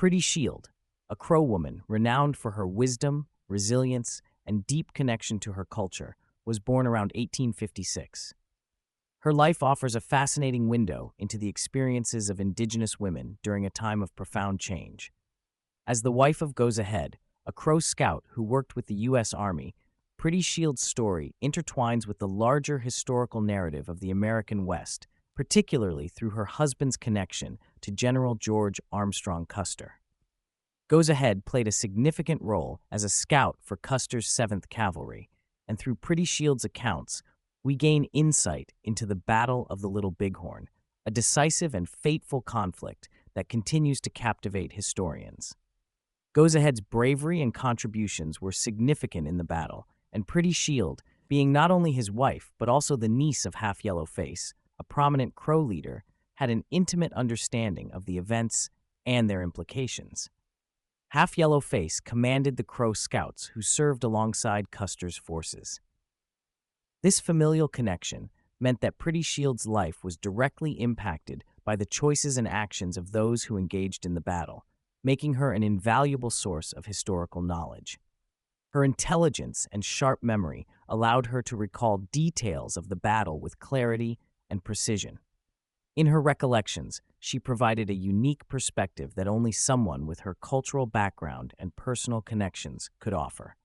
Pretty Shield, a Crow woman renowned for her wisdom, resilience, and deep connection to her culture, was born around 1856. Her life offers a fascinating window into the experiences of Indigenous women during a time of profound change. As the wife of Goes Ahead, a Crow scout who worked with the U.S. Army, Pretty Shield's story intertwines with the larger historical narrative of the American West, particularly through her husband's connection to General George Armstrong Custer. Goes Ahead played a significant role as a scout for Custer's 7th Cavalry, and through Pretty Shield's accounts, we gain insight into the Battle of the Little Bighorn, a decisive and fateful conflict that continues to captivate historians. Goes Ahead's bravery and contributions were significant in the battle, and Pretty Shield, being not only his wife but also the niece of Half Yellow Face, a prominent Crow leader, had an intimate understanding of the events and their implications. Half Yellow Face commanded the Crow scouts who served alongside Custer's forces. This familial connection meant that Pretty Shield's life was directly impacted by the choices and actions of those who engaged in the battle, making her an invaluable source of historical knowledge. Her intelligence and sharp memory allowed her to recall details of the battle with clarity and precision. In her recollections, she provided a unique perspective that only someone with her cultural background and personal connections could offer.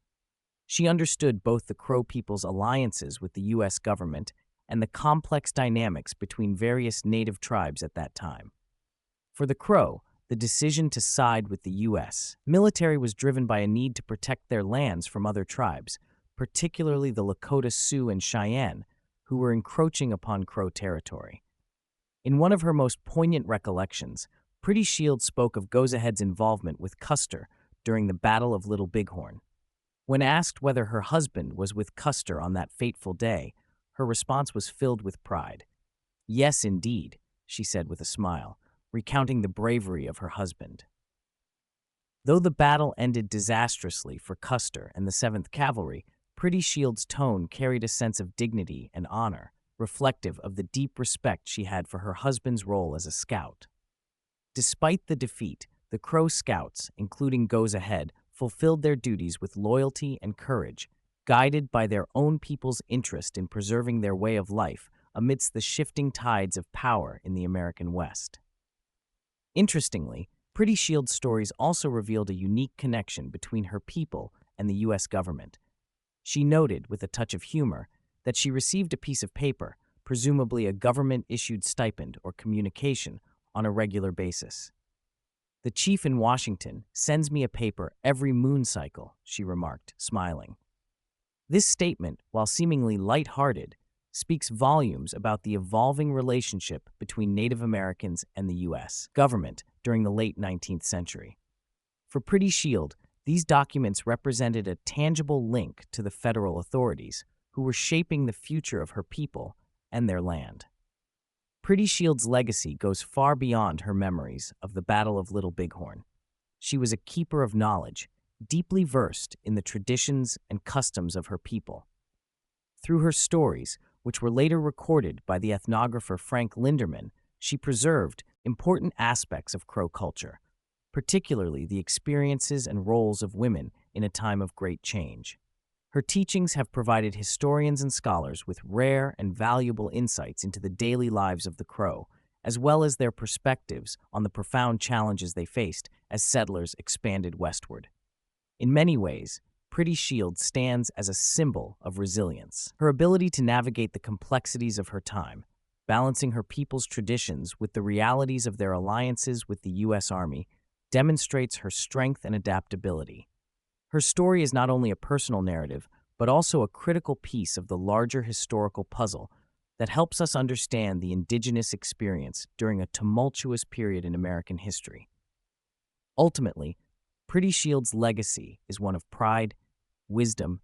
She understood both the Crow people's alliances with the U.S. government and the complex dynamics between various native tribes at that time. For the Crow, the decision to side with the U.S. military was driven by a need to protect their lands from other tribes, particularly the Lakota Sioux and Cheyenne, who were encroaching upon Crow territory. In one of her most poignant recollections, Pretty Shield spoke of Goes Ahead's involvement with Custer during the Battle of Little Bighorn. When asked whether her husband was with Custer on that fateful day, her response was filled with pride. "Yes, indeed," she said with a smile, recounting the bravery of her husband. Though the battle ended disastrously for Custer and the 7th Cavalry, Pretty Shield's tone carried a sense of dignity and honor, reflective of the deep respect she had for her husband's role as a scout. Despite the defeat, the Crow scouts, including Goes Ahead, fulfilled their duties with loyalty and courage, guided by their own people's interest in preserving their way of life amidst the shifting tides of power in the American West. Interestingly, Pretty Shield's stories also revealed a unique connection between her people and the U.S. government. She noted, with a touch of humor, that she received a piece of paper, presumably a government-issued stipend or communication, on a regular basis. "The chief in Washington sends me a paper every moon cycle," she remarked, smiling. This statement, while seemingly lighthearted, speaks volumes about the evolving relationship between Native Americans and the U.S. government during the late 19th century. For Pretty Shield, these documents represented a tangible link to the federal authorities, who were shaping the future of her people and their land. Pretty Shield's legacy goes far beyond her memories of the Battle of Little Bighorn. She was a keeper of knowledge, deeply versed in the traditions and customs of her people. Through her stories, which were later recorded by the ethnographer Frank Linderman, she preserved important aspects of Crow culture, particularly the experiences and roles of women in a time of great change. Her teachings have provided historians and scholars with rare and valuable insights into the daily lives of the Crow, as well as their perspectives on the profound challenges they faced as settlers expanded westward. In many ways, Pretty Shield stands as a symbol of resilience. Her ability to navigate the complexities of her time, balancing her people's traditions with the realities of their alliances with the U.S. Army, demonstrates her strength and adaptability. Her story is not only a personal narrative, but also a critical piece of the larger historical puzzle that helps us understand the Indigenous experience during a tumultuous period in American history. Ultimately, Pretty Shield's legacy is one of pride, wisdom,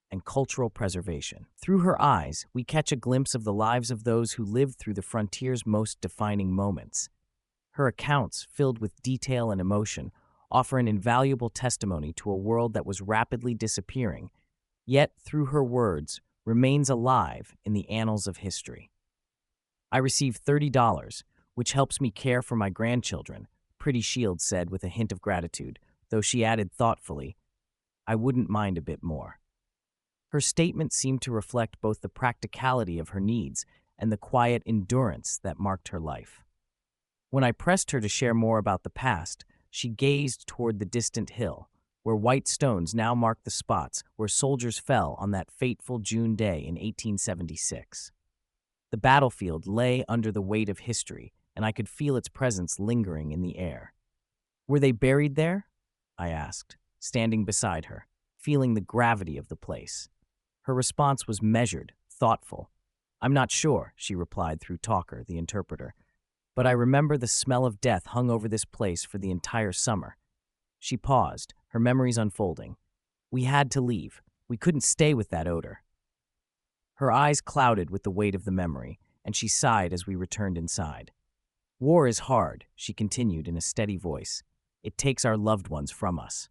and cultural preservation. Through her eyes, we catch a glimpse of the lives of those who lived through the frontier's most defining moments. Her accounts, filled with detail and emotion, offer an invaluable testimony to a world that was rapidly disappearing, yet through her words remains alive in the annals of history. "I received $30, which helps me care for my grandchildren," Pretty Shield said with a hint of gratitude, though she added thoughtfully, I wouldn't mind a bit more. Her statement seemed to reflect both the practicality of her needs and the quiet endurance that marked her life. When I pressed her to share more about the past, she gazed toward the distant hill, where white stones now marked the spots where soldiers fell on that fateful June day in 1876. The battlefield lay under the weight of history, and I could feel its presence lingering in the air. Were they buried there? I asked, standing beside her, feeling the gravity of the place. Her response was measured, thoughtful. I'm not sure, she replied through Talker, the interpreter, but I remember the smell of death hung over this place for the entire summer. She paused, her memories unfolding. We had to leave. We couldn't stay with that odor. Her eyes clouded with the weight of the memory, and she sighed as we returned inside. War is hard, she continued in a steady voice. It takes our loved ones from us.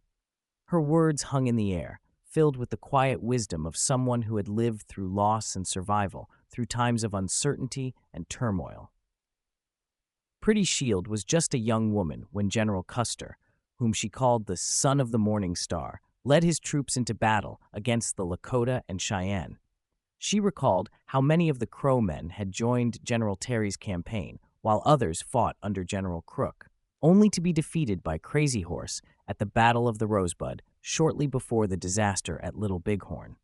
Her words hung in the air, filled with the quiet wisdom of someone who had lived through loss and survival, through times of uncertainty and turmoil. Pretty Shield was just a young woman when General Custer, whom she called the Son of the Morning Star, led his troops into battle against the Lakota and Cheyenne. She recalled how many of the Crow men had joined General Terry's campaign, while others fought under General Crook, only to be defeated by Crazy Horse at the Battle of the Rosebud shortly before the disaster at Little Bighorn.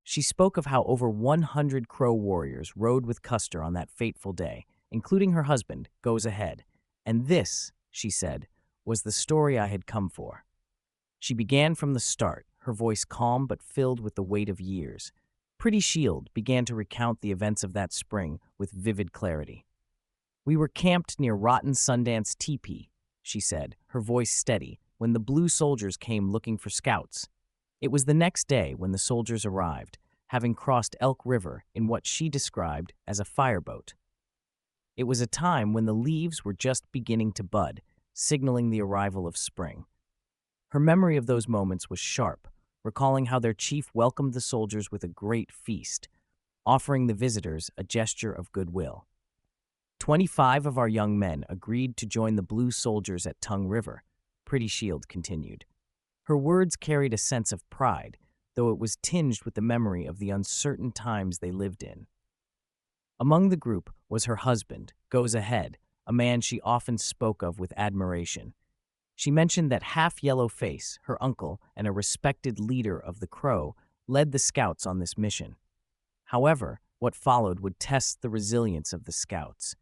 She spoke of how over 100 Crow warriors rode with Custer on that fateful day, including her husband, Goes Ahead. And this, she said, was the story I had come for. She began from the start, her voice calm but filled with the weight of years. Pretty Shield began to recount the events of that spring with vivid clarity. We were camped near Rotten Sundance Teepee, she said, her voice steady, when the blue soldiers came looking for scouts. It was the next day when the soldiers arrived, having crossed Elk River in what she described as a fireboat. It was a time when the leaves were just beginning to bud, signaling the arrival of spring. Her memory of those moments was sharp, recalling how their chief welcomed the soldiers with a great feast, offering the visitors a gesture of goodwill. 25 of our young men agreed to join the Blue Soldiers at Tongue River, Pretty Shield continued. Her words carried a sense of pride, though it was tinged with the memory of the uncertain times they lived in. Among the group was her husband, Goes Ahead, a man she often spoke of with admiration. She mentioned that Half Yellow Face, her uncle and a respected leader of the Crow, led the scouts on this mission. However, what followed would test the resilience of the scouts.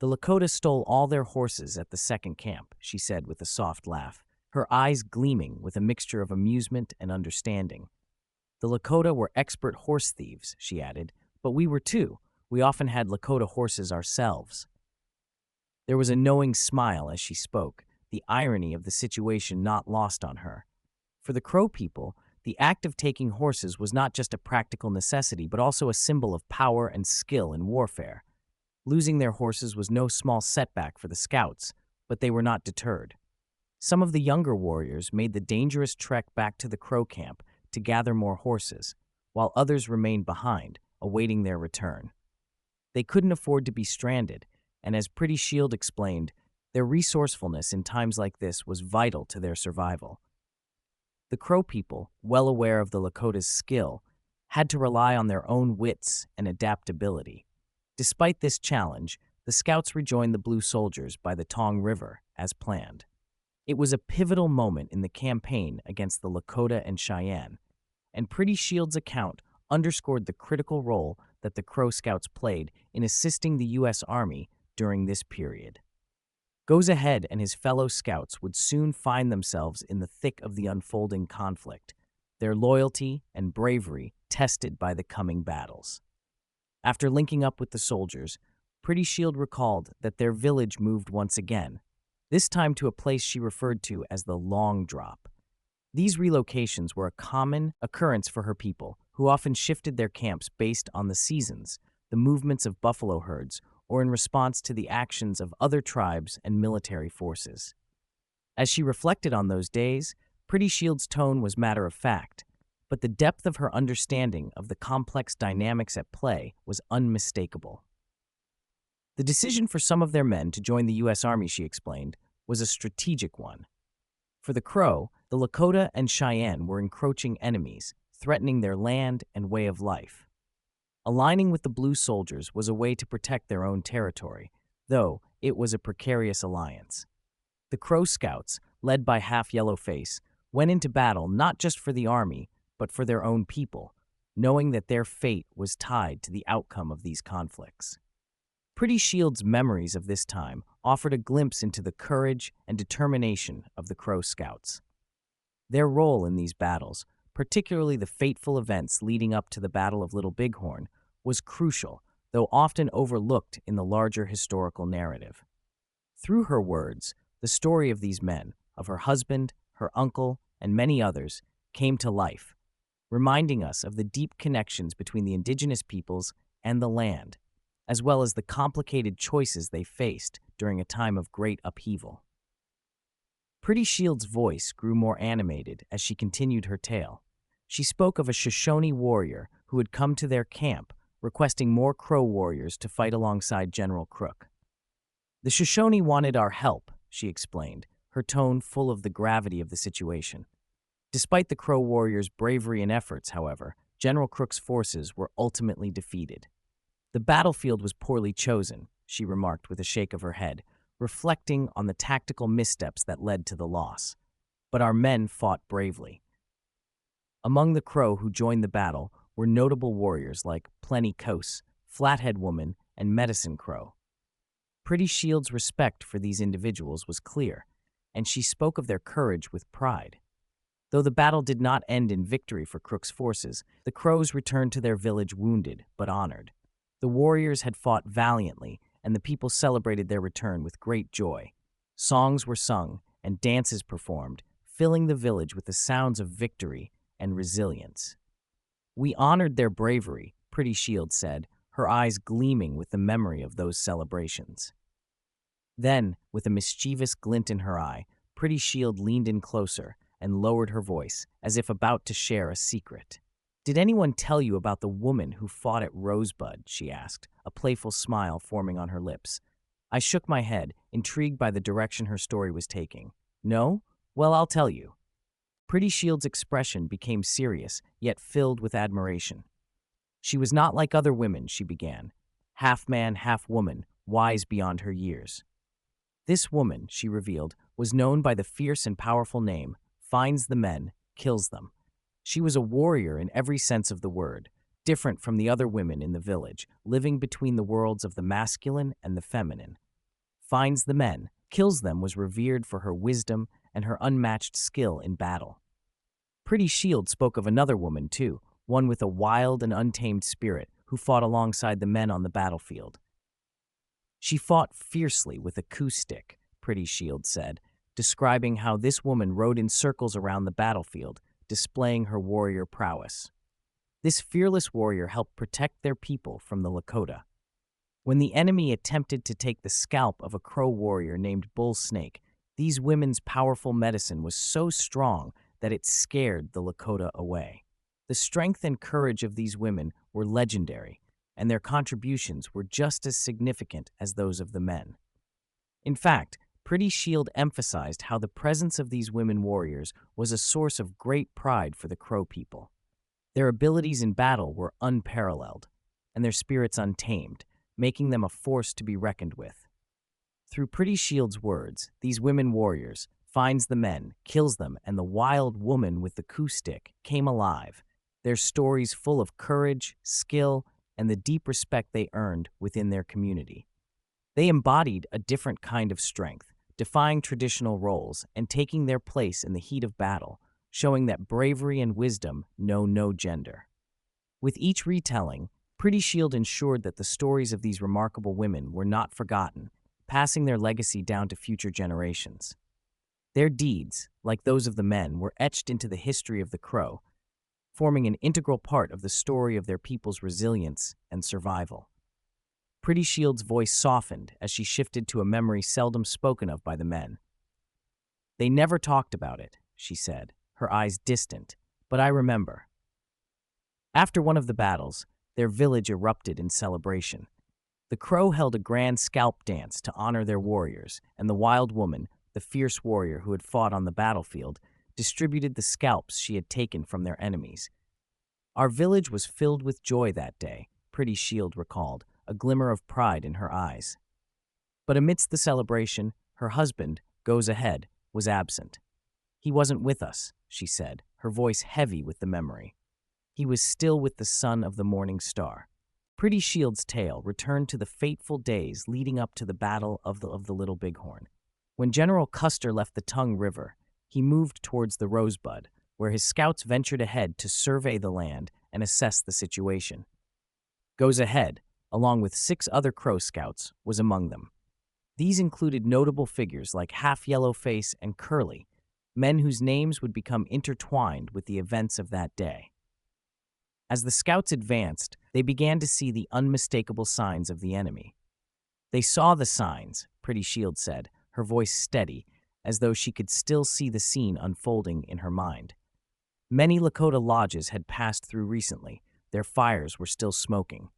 The Lakota stole all their horses at the second camp, she said with a soft laugh, her eyes gleaming with a mixture of amusement and understanding. The Lakota were expert horse thieves, she added, but we were too. We often had Lakota horses ourselves. There was a knowing smile as she spoke, the irony of the situation not lost on her. For the Crow people, the act of taking horses was not just a practical necessity, but also a symbol of power and skill in warfare. Losing their horses was no small setback for the scouts, but they were not deterred. Some of the younger warriors made the dangerous trek back to the Crow camp to gather more horses, while others remained behind, awaiting their return. They couldn't afford to be stranded, and as Pretty Shield explained, their resourcefulness in times like this was vital to their survival. The Crow people, well aware of the Lakota's skill, had to rely on their own wits and adaptability. Despite this challenge, the scouts rejoined the Blue Soldiers by the Tongue River, as planned. It was a pivotal moment in the campaign against the Lakota and Cheyenne, and Pretty Shield's account underscored the critical role that the Crow Scouts played in assisting the U.S. Army during this period. Goes Ahead and his fellow scouts would soon find themselves in the thick of the unfolding conflict, their loyalty and bravery tested by the coming battles. After linking up with the soldiers, Pretty Shield recalled that their village moved once again, this time to a place she referred to as the Long Drop. These relocations were a common occurrence for her people, who often shifted their camps based on the seasons, the movements of buffalo herds, or in response to the actions of other tribes and military forces. As she reflected on those days, Pretty Shield's tone was matter of fact, but the depth of her understanding of the complex dynamics at play was unmistakable. The decision for some of their men to join the U.S. Army, she explained, was a strategic one. For the Crow, the Lakota and Cheyenne were encroaching enemies, threatening their land and way of life. Aligning with the Blue Soldiers was a way to protect their own territory, though it was a precarious alliance. The Crow Scouts, led by Half Yellowface, went into battle not just for the army, but for their own people, knowing that their fate was tied to the outcome of these conflicts. Pretty Shield's memories of this time offered a glimpse into the courage and determination of the Crow Scouts. Their role in these battles, particularly the fateful events leading up to the Battle of Little Bighorn, was crucial, though often overlooked in the larger historical narrative. Through her words, the story of these men, of her husband, her uncle, and many others, came to life, reminding us of the deep connections between the indigenous peoples and the land, as well as the complicated choices they faced during a time of great upheaval. Pretty Shield's voice grew more animated as she continued her tale. She spoke of a Shoshone warrior who had come to their camp, requesting more Crow warriors to fight alongside General Crook. "The Shoshone wanted our help," she explained, her tone full of the gravity of the situation. Despite the Crow warriors' bravery and efforts, however, General Crook's forces were ultimately defeated. "The battlefield was poorly chosen," she remarked with a shake of her head, reflecting on the tactical missteps that led to the loss. "But our men fought bravely." Among the Crow who joined the battle were notable warriors like Plenty Cose, Flathead Woman, and Medicine Crow. Pretty Shield's respect for these individuals was clear, and she spoke of their courage with pride. Though the battle did not end in victory for Crook's forces, the Crows returned to their village wounded but honored. The warriors had fought valiantly, and the people celebrated their return with great joy. Songs were sung and dances performed, filling the village with the sounds of victory and resilience. "We honored their bravery," Pretty Shield said, her eyes gleaming with the memory of those celebrations. Then, with a mischievous glint in her eye, Pretty Shield leaned in closer and lowered her voice, as if about to share a secret. "Did anyone tell you about the woman who fought at Rosebud?" she asked, a playful smile forming on her lips. I shook my head, intrigued by the direction her story was taking. "No? Well, I'll tell you." Pretty Shield's expression became serious, yet filled with admiration. "She was not like other women," she began. "Half man, half woman, wise beyond her years. This woman," she revealed, "was known by the fierce and powerful name, finds the men, kills them. She was a warrior in every sense of the word, different from the other women in the village, living between the worlds of the masculine and the feminine. Finds the men, kills them was revered for her wisdom and her unmatched skill in battle." Pretty Shield spoke of another woman, too, one with a wild and untamed spirit who fought alongside the men on the battlefield. "She fought fiercely with a coup stick," Pretty Shield said, describing how this woman rode in circles around the battlefield, displaying her warrior prowess. This fearless warrior helped protect their people from the Lakota. When the enemy attempted to take the scalp of a Crow warrior named Bull Snake, these women's powerful medicine was so strong that it scared the Lakota away. The strength and courage of these women were legendary, and their contributions were just as significant as those of the men. In fact, Pretty Shield emphasized how the presence of these women warriors was a source of great pride for the Crow people. Their abilities in battle were unparalleled, and their spirits untamed, making them a force to be reckoned with. Through Pretty Shield's words, these women warriors, finds the men, kills them, and the wild woman with the coup stick came alive, their stories full of courage, skill, and the deep respect they earned within their community. They embodied a different kind of strength, defying traditional roles and taking their place in the heat of battle, showing that bravery and wisdom know no gender. With each retelling, Pretty Shield ensured that the stories of these remarkable women were not forgotten, passing their legacy down to future generations. Their deeds, like those of the men, were etched into the history of the Crow, forming an integral part of the story of their people's resilience and survival. Pretty Shield's voice softened as she shifted to a memory seldom spoken of by the men. "They never talked about it," she said, her eyes distant, "but I remember." After one of the battles, their village erupted in celebration. The Crow held a grand scalp dance to honor their warriors, and the wild woman, the fierce warrior who had fought on the battlefield, distributed the scalps she had taken from their enemies. Our village was filled with joy that day, Pretty Shield recalled, a glimmer of pride in her eyes. But amidst the celebration, her husband, Goes Ahead, was absent. He wasn't with us, she said, her voice heavy with the memory. He was still with the son of the morning star. Pretty Shield's tale returned to the fateful days leading up to the Battle of the Little Bighorn. When General Custer left the Tongue River, he moved towards the Rosebud, where his scouts ventured ahead to survey the land and assess the situation. Goes Ahead, along with 6 other Crow scouts, was among them. These included notable figures like Half Yellowface and Curly, men whose names would become intertwined with the events of that day. As the scouts advanced, they began to see the unmistakable signs of the enemy. They saw the signs, Pretty Shield said, her voice steady, as though she could still see the scene unfolding in her mind. Many Lakota lodges had passed through recently. Their fires were still smoking.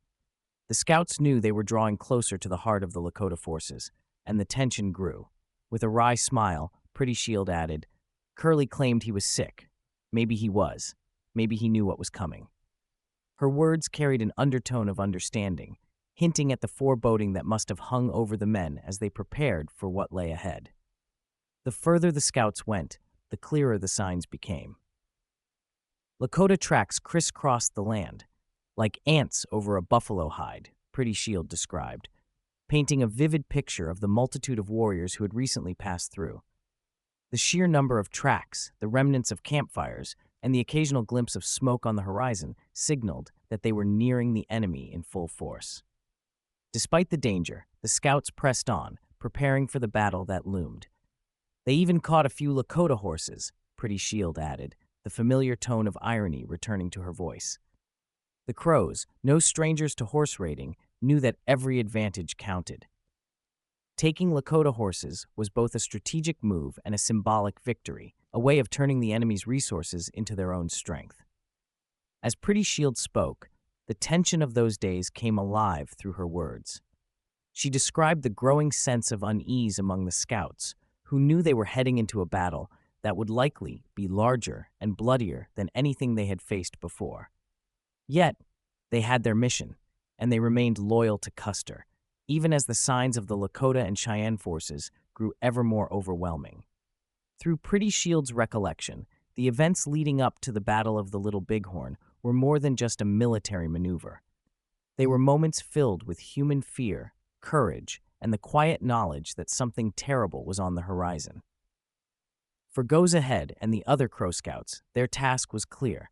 The scouts knew they were drawing closer to the heart of the Lakota forces, and the tension grew. With a wry smile, Pretty Shield added, Curly claimed he was sick. Maybe he was. Maybe he knew what was coming. Her words carried an undertone of understanding, hinting at the foreboding that must have hung over the men as they prepared for what lay ahead. The further the scouts went, the clearer the signs became. Lakota tracks crisscrossed the land, like ants over a buffalo hide, Pretty Shield described, painting a vivid picture of the multitude of warriors who had recently passed through. The sheer number of tracks, the remnants of campfires, and the occasional glimpse of smoke on the horizon signaled that they were nearing the enemy in full force. Despite the danger, the scouts pressed on, preparing for the battle that loomed. They even caught a few Lakota horses, Pretty Shield added, the familiar tone of irony returning to her voice. The Crows, no strangers to horse raiding, knew that every advantage counted. Taking Lakota horses was both a strategic move and a symbolic victory, a way of turning the enemy's resources into their own strength. As Pretty Shield spoke, the tension of those days came alive through her words. She described the growing sense of unease among the scouts, who knew they were heading into a battle that would likely be larger and bloodier than anything they had faced before. Yet, they had their mission, and they remained loyal to Custer, even as the signs of the Lakota and Cheyenne forces grew ever more overwhelming. Through Pretty Shield's recollection, the events leading up to the Battle of the Little Bighorn were more than just a military maneuver. They were moments filled with human fear, courage, and the quiet knowledge that something terrible was on the horizon. For Goes Ahead and the other Crow Scouts, their task was clear.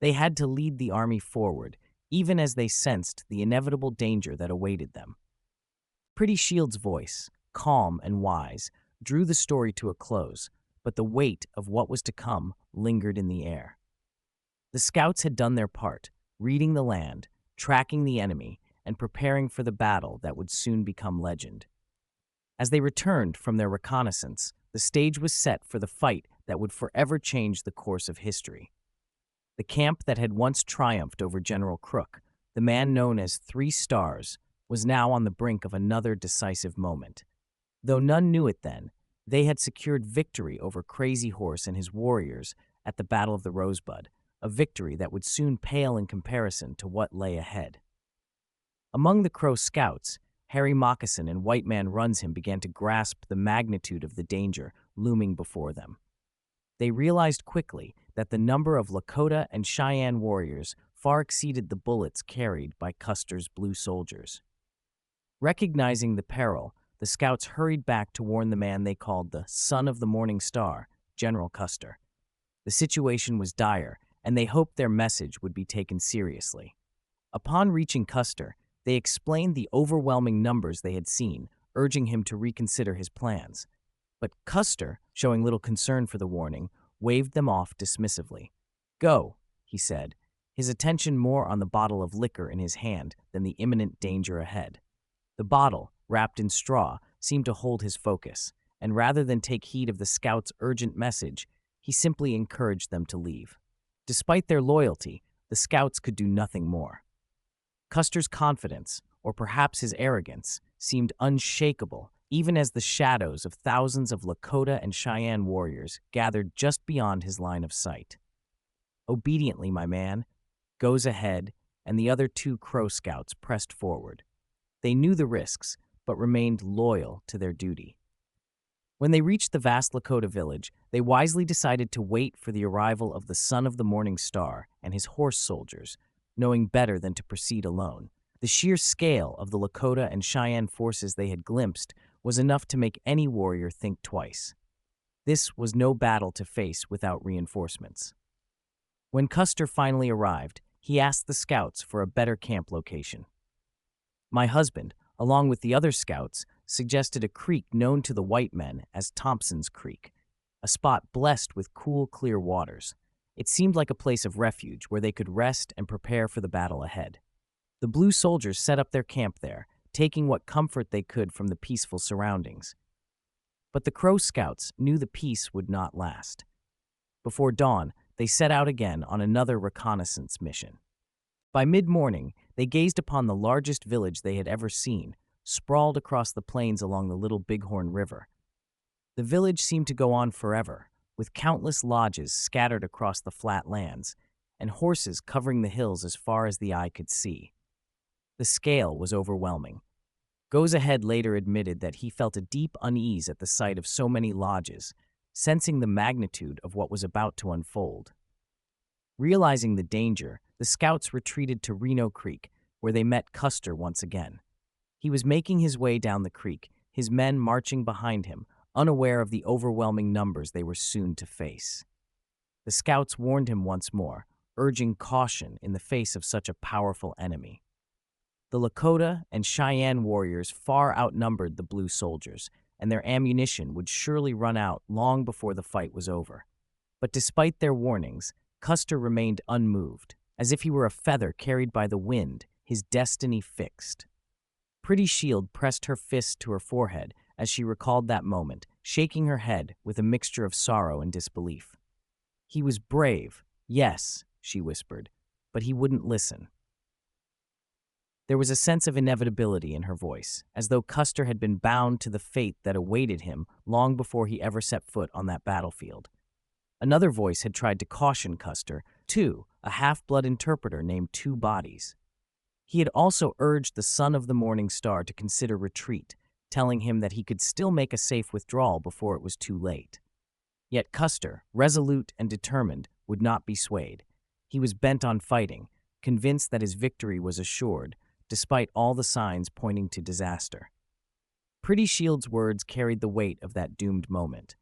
They had to lead the army forward, even as they sensed the inevitable danger that awaited them. Pretty Shield's voice, calm and wise, drew the story to a close, but the weight of what was to come lingered in the air. The scouts had done their part, reading the land, tracking the enemy, and preparing for the battle that would soon become legend. As they returned from their reconnaissance, the stage was set for the fight that would forever change the course of history. The camp that had once triumphed over General Crook, the man known as 3 Stars, was now on the brink of another decisive moment. Though none knew it then, they had secured victory over Crazy Horse and his warriors at the Battle of the Rosebud, a victory that would soon pale in comparison to what lay ahead. Among the Crow scouts, Harry Moccasin and White Man Runs Him began to grasp the magnitude of the danger looming before them. They realized quickly that the number of Lakota and Cheyenne warriors far exceeded the bullets carried by Custer's blue soldiers. Recognizing the peril, the scouts hurried back to warn the man they called the Son of the Morning Star, General Custer. The situation was dire, and they hoped their message would be taken seriously. Upon reaching Custer, they explained the overwhelming numbers they had seen, urging him to reconsider his plans. But Custer, showing little concern for the warning, waved them off dismissively. "Go," he said, his attention more on the bottle of liquor in his hand than the imminent danger ahead. The bottle, wrapped in straw, seemed to hold his focus, and rather than take heed of the scouts' urgent message, he simply encouraged them to leave. Despite their loyalty, the scouts could do nothing more. Custer's confidence, or perhaps his arrogance, seemed unshakable even as the shadows of thousands of Lakota and Cheyenne warriors gathered just beyond his line of sight. Obediently, my man, goes ahead, and the other two Crow scouts pressed forward. They knew the risks, but remained loyal to their duty. When they reached the vast Lakota village, they wisely decided to wait for the arrival of the Son of the Morning Star and his horse soldiers, knowing better than to proceed alone. The sheer scale of the Lakota and Cheyenne forces they had glimpsed was enough to make any warrior think twice. This was no battle to face without reinforcements. When Custer finally arrived, he asked the scouts for a better camp location. My husband, along with the other scouts, suggested a creek known to the white men as Thompson's Creek, a spot blessed with cool, clear waters. It seemed like a place of refuge where they could rest and prepare for the battle ahead. The Blue soldiers set up their camp there, taking what comfort they could from the peaceful surroundings. But the Crow scouts knew the peace would not last. Before dawn, they set out again on another reconnaissance mission. By mid-morning, they gazed upon the largest village they had ever seen, sprawled across the plains along the Little Bighorn River. The village seemed to go on forever, with countless lodges scattered across the flat lands, and horses covering the hills as far as the eye could see. The scale was overwhelming. Goes Ahead later admitted that he felt a deep unease at the sight of so many lodges, sensing the magnitude of what was about to unfold. Realizing the danger, the scouts retreated to Reno Creek, where they met Custer once again. He was making his way down the creek, his men marching behind him, unaware of the overwhelming numbers they were soon to face. The scouts warned him once more, urging caution in the face of such a powerful enemy. The Lakota and Cheyenne warriors far outnumbered the Blue soldiers, and their ammunition would surely run out long before the fight was over. But despite their warnings, Custer remained unmoved, as if he were a feather carried by the wind, his destiny fixed. Pretty Shield pressed her fist to her forehead as she recalled that moment, shaking her head with a mixture of sorrow and disbelief. He was brave, yes, she whispered, but he wouldn't listen. There was a sense of inevitability in her voice, as though Custer had been bound to the fate that awaited him long before he ever set foot on that battlefield. Another voice had tried to caution Custer, too, a half-blood interpreter named Two Bodies. He had also urged the Son of the Morning Star to consider retreat, telling him that he could still make a safe withdrawal before it was too late. Yet Custer, resolute and determined, would not be swayed. He was bent on fighting, convinced that his victory was assured, despite all the signs pointing to disaster. Pretty Shield's words carried the weight of that doomed moment.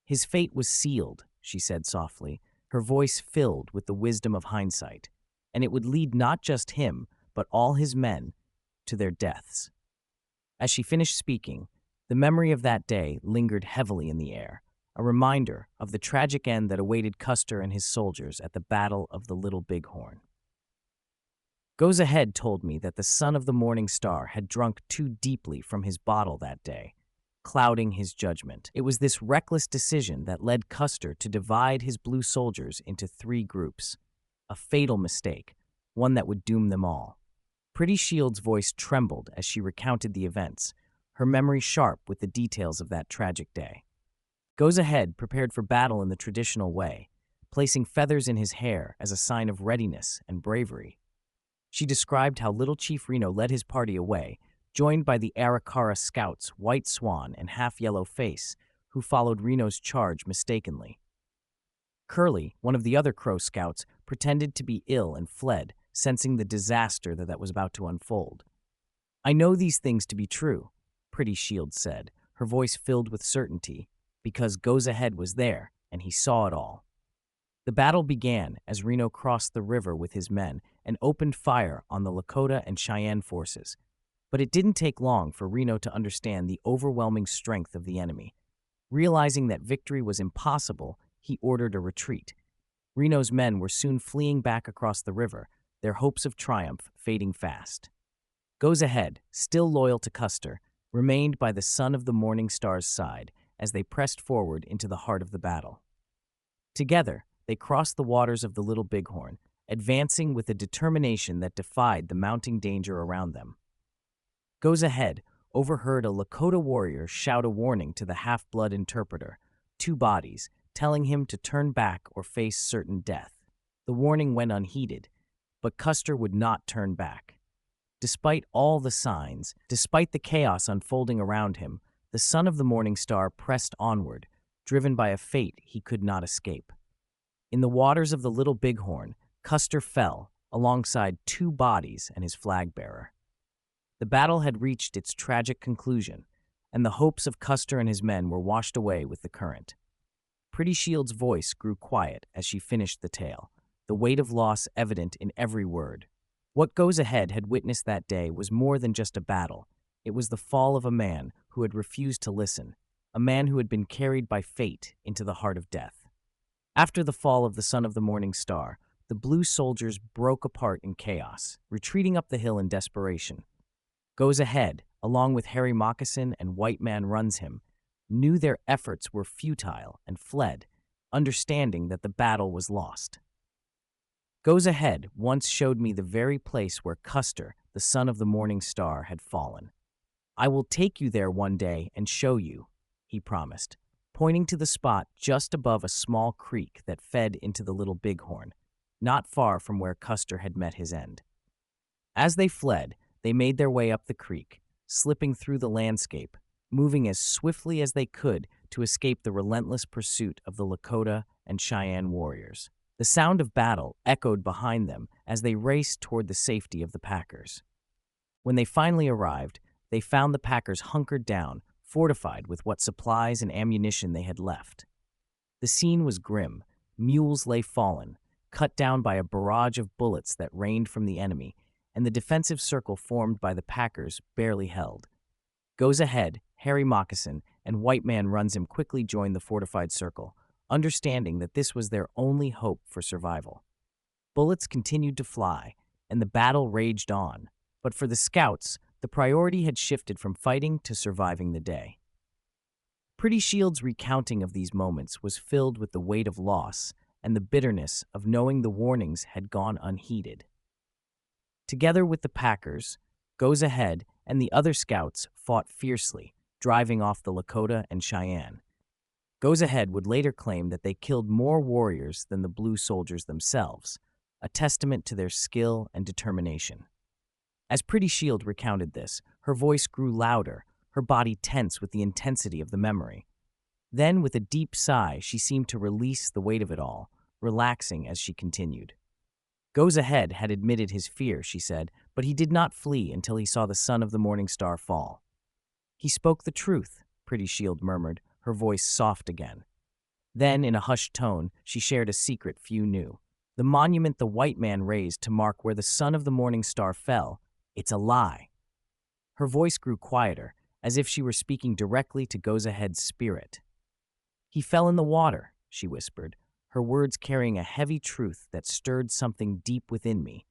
His fate was sealed, she said softly, her voice filled with the wisdom of hindsight, and it would lead not just him, but all his men, to their deaths. As she finished speaking, the memory of that day lingered heavily in the air, a reminder of the tragic end that awaited Custer and his soldiers at the Battle of the Little Bighorn. Goes Ahead told me that the Son of the Morning Star had drunk too deeply from his bottle that day, clouding his judgment. It was this reckless decision that led Custer to divide his Blue soldiers into 3 groups, a fatal mistake, one that would doom them all. Pretty Shield's voice trembled as she recounted the events, her memory sharp with the details of that tragic day. Goes Ahead prepared for battle in the traditional way, placing feathers in his hair as a sign of readiness and bravery. She described how Little Chief Reno led his party away, joined by the Arikara scouts White Swan and Half Yellow Face, who followed Reno's charge mistakenly. Curly, one of the other Crow scouts, pretended to be ill and fled, sensing the disaster that was about to unfold. "I know these things to be true," Pretty Shield said, her voice filled with certainty, because Goes Ahead was there, and he saw it all. The battle began as Reno crossed the river with his men and opened fire on the Lakota and Cheyenne forces. But it didn't take long for Reno to understand the overwhelming strength of the enemy. Realizing that victory was impossible, he ordered a retreat. Reno's men were soon fleeing back across the river, their hopes of triumph fading fast. Goes Ahead, still loyal to Custer, remained by the Son of the Morning Star's side as they pressed forward into the heart of the battle. Together, they crossed the waters of the Little Bighorn, advancing with a determination that defied the mounting danger around them. Goes Ahead, overheard a Lakota warrior shout a warning to the half-blood interpreter, two bodies, telling him to turn back or face certain death. The warning went unheeded, but Custer would not turn back. Despite all the signs, despite the chaos unfolding around him, the son of the morning star pressed onward, driven by a fate he could not escape. In the waters of the Little Bighorn, Custer fell, alongside two bodies and his flag bearer. The battle had reached its tragic conclusion, and the hopes of Custer and his men were washed away with the current. Pretty Shield's voice grew quiet as she finished the tale, the weight of loss evident in every word. What Goes Ahead had witnessed that day was more than just a battle. It was the fall of a man who had refused to listen, a man who had been carried by fate into the heart of death. After the fall of the son of the morning star, the blue soldiers broke apart in chaos, retreating up the hill in desperation. Goes Ahead, along with Harry Moccasin and White Man Runs Him, knew their efforts were futile and fled, understanding that the battle was lost. Goes Ahead once showed me the very place where Custer, the son of the morning star, had fallen. I will take you there one day and show you, he promised, pointing to the spot just above a small creek that fed into the Little Bighorn, not far from where Custer had met his end. As they fled, they made their way up the creek, slipping through the landscape, moving as swiftly as they could to escape the relentless pursuit of the Lakota and Cheyenne warriors. The sound of battle echoed behind them as they raced toward the safety of the packers. When they finally arrived, they found the packers hunkered down, fortified with what supplies and ammunition they had left. The scene was grim. Mules lay fallen, cut down by a barrage of bullets that rained from the enemy, and the defensive circle formed by the packers barely held. Goes Ahead, Harry Moccasin, and White Man Runs Him quickly joined the fortified circle, understanding that this was their only hope for survival. Bullets continued to fly, and the battle raged on, but for the scouts, the priority had shifted from fighting to surviving the day. Pretty Shield's recounting of these moments was filled with the weight of loss and the bitterness of knowing the warnings had gone unheeded. Together with the packers, Goes Ahead and the other scouts fought fiercely, driving off the Lakota and Cheyenne. Goes Ahead would later claim that they killed more warriors than the blue soldiers themselves, a testament to their skill and determination. As Pretty Shield recounted this, her voice grew louder, her body tense with the intensity of the memory. Then, with a deep sigh, she seemed to release the weight of it all, relaxing as she continued. Goes Ahead had admitted his fear, she said, but he did not flee until he saw the son of the morning star fall. He spoke the truth, Pretty Shield murmured, her voice soft again. Then, in a hushed tone, she shared a secret few knew. The monument the white man raised to mark where the son of the morning star fell, it's a lie. Her voice grew quieter, as if she were speaking directly to Goes Ahead's spirit. He fell in the water, she whispered, her words carrying a heavy truth that stirred something deep within me.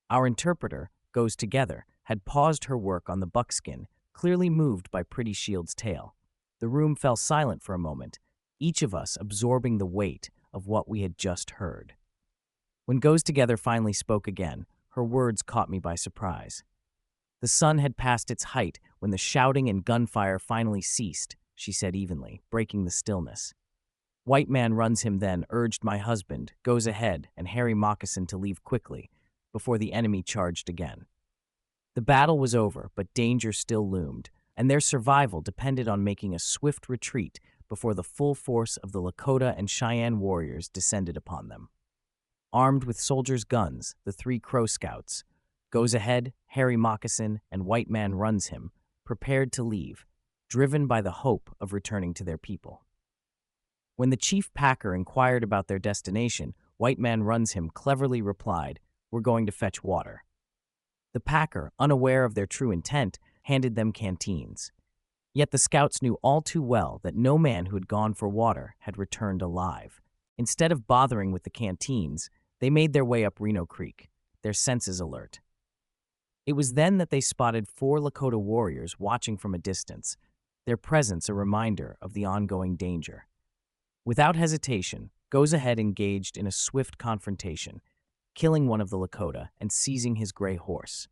Our interpreter, Goes Together, had paused her work on the buckskin, clearly moved by Pretty Shield's tale. The room fell silent for a moment, each of us absorbing the weight of what we had just heard. When Goes Together finally spoke again, her words caught me by surprise. The sun had passed its height when the shouting and gunfire finally ceased, she said evenly, breaking the stillness. White Man Runs Him then urged my husband, Goes Ahead, and Harry Moccasin to leave quickly, before the enemy charged again. The battle was over, but danger still loomed, and their survival depended on making a swift retreat before the full force of the Lakota and Cheyenne warriors descended upon them. Armed with soldiers' guns, the three Crow Scouts, Goes Ahead, Harry Moccasin, and White Man Runs Him, prepared to leave, driven by the hope of returning to their people. When the chief packer inquired about their destination, White Man Runs Him cleverly replied, "We're going to fetch water." The packer, unaware of their true intent, handed them canteens. Yet the scouts knew all too well that no man who had gone for water had returned alive. Instead of bothering with the canteens, they made their way up Reno Creek, their senses alert. It was then that they spotted 4 Lakota warriors watching from a distance, their presence a reminder of the ongoing danger. Without hesitation, Goes Ahead engaged in a swift confrontation, killing one of the Lakota and seizing his gray horse.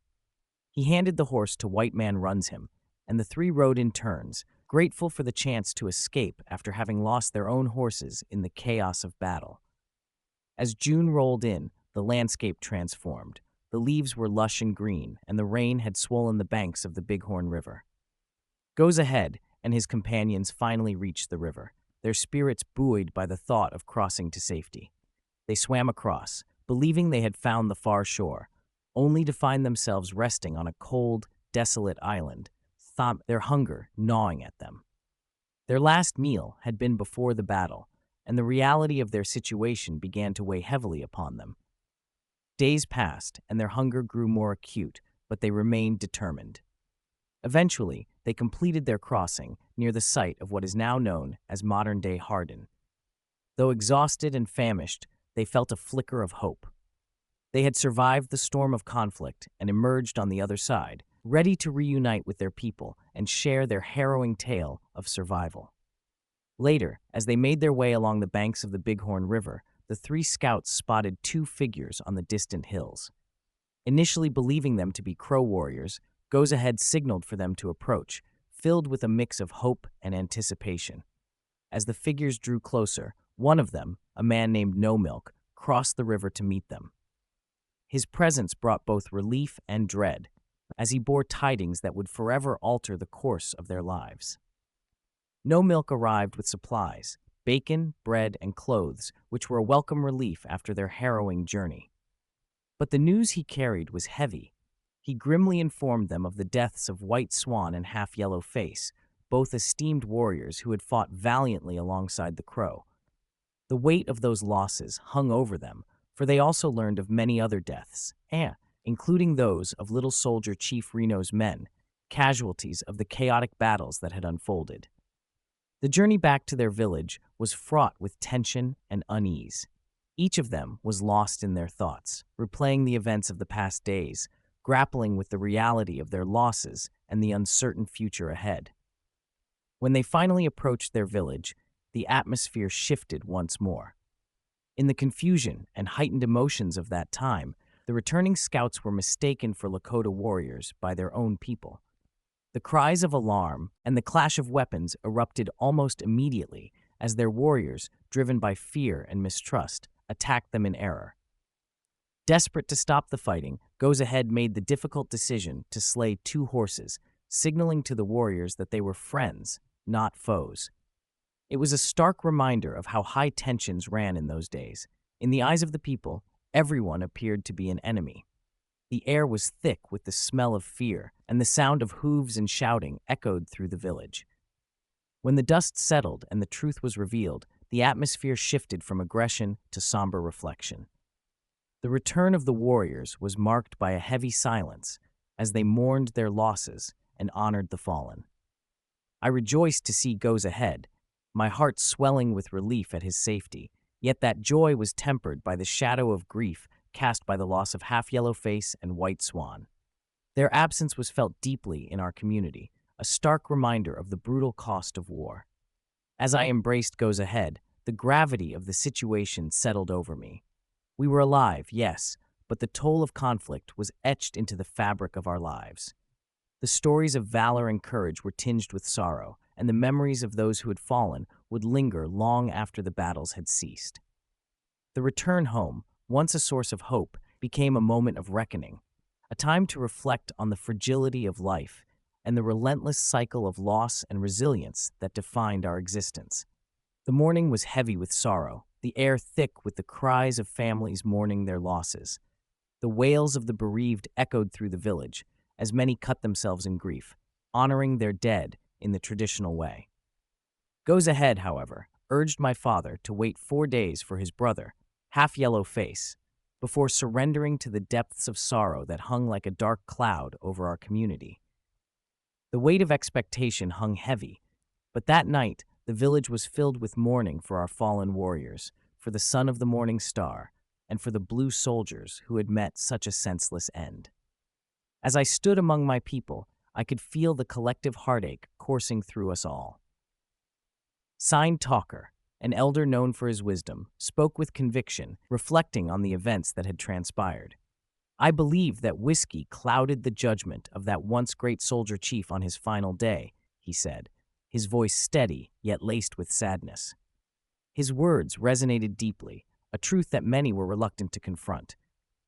He handed the horse to White Man Runs Him, and the three rode in turns, grateful for the chance to escape after having lost their own horses in the chaos of battle. As June rolled in, the landscape transformed. The leaves were lush and green, and the rain had swollen the banks of the Bighorn River. Goes Ahead and his companions finally reached the river, their spirits buoyed by the thought of crossing to safety. They swam across, believing they had found the far shore, only to find themselves resting on a cold, desolate island, their hunger gnawing at them. Their last meal had been before the battle, and the reality of their situation began to weigh heavily upon them. Days passed, and their hunger grew more acute, but they remained determined. Eventually, they completed their crossing near the site of what is now known as modern-day Hardin. Though exhausted and famished, they felt a flicker of hope. They had survived the storm of conflict and emerged on the other side, ready to reunite with their people and share their harrowing tale of survival. Later, as they made their way along the banks of the Bighorn River, the three scouts spotted two figures on the distant hills. Initially believing them to be Crow warriors, Goes Ahead signaled for them to approach, filled with a mix of hope and anticipation. As the figures drew closer, one of them, a man named No Milk, crossed the river to meet them. His presence brought both relief and dread, as he bore tidings that would forever alter the course of their lives. No Milk arrived with supplies, bacon, bread, and clothes, which were a welcome relief after their harrowing journey. But the news he carried was heavy. He grimly informed them of the deaths of White Swan and Half Yellow Face, both esteemed warriors who had fought valiantly alongside the Crow. The weight of those losses hung over them, for they also learned of many other deaths, including those of Little Soldier Chief Reno's men, casualties of the chaotic battles that had unfolded. The journey back to their village was fraught with tension and unease. Each of them was lost in their thoughts, replaying the events of the past days, grappling with the reality of their losses and the uncertain future ahead. When they finally approached their village, the atmosphere shifted once more. In the confusion and heightened emotions of that time, the returning scouts were mistaken for Lakota warriors by their own people. The cries of alarm and the clash of weapons erupted almost immediately as their warriors, driven by fear and mistrust, attacked them in error. Desperate to stop the fighting, Goes Ahead made the difficult decision to slay two horses, signaling to the warriors that they were friends, not foes. It was a stark reminder of how high tensions ran in those days. In the eyes of the people, everyone appeared to be an enemy. The air was thick with the smell of fear, and the sound of hooves and shouting echoed through the village. When the dust settled and the truth was revealed, the atmosphere shifted from aggression to somber reflection. The return of the warriors was marked by a heavy silence as they mourned their losses and honored the fallen. I rejoiced to see Goes Ahead, my heart swelling with relief at his safety, yet that joy was tempered by the shadow of grief cast by the loss of Half Yellow Face and White Swan. Their absence was felt deeply in our community, a stark reminder of the brutal cost of war. As I embraced Goes Ahead, the gravity of the situation settled over me. We were alive, yes, but the toll of conflict was etched into the fabric of our lives. The stories of valor and courage were tinged with sorrow, and the memories of those who had fallen would linger long after the battles had ceased. The return home, once a source of hope, became a moment of reckoning, a time to reflect on the fragility of life and the relentless cycle of loss and resilience that defined our existence. The morning was heavy with sorrow, the air thick with the cries of families mourning their losses. The wails of the bereaved echoed through the village, as many cut themselves in grief, honoring their dead in the traditional way. Goes Ahead, however, urged my father to wait 4 days for his brother, Half Yellow Face, before surrendering to the depths of sorrow that hung like a dark cloud over our community. The weight of expectation hung heavy, but that night the village was filled with mourning for our fallen warriors, for the son of the morning star, and for the blue soldiers who had met such a senseless end. As I stood among my people, I could feel the collective heartache coursing through us all. Sign Talker, an elder known for his wisdom, spoke with conviction, reflecting on the events that had transpired. I believe that whiskey clouded the judgment of that once great soldier chief on his final day, he said, his voice steady yet laced with sadness. His words resonated deeply, a truth that many were reluctant to confront.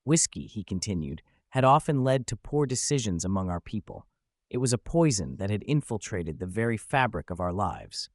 Whiskey, he continued, had often led to poor decisions among our people. It was a poison that had infiltrated the very fabric of our lives.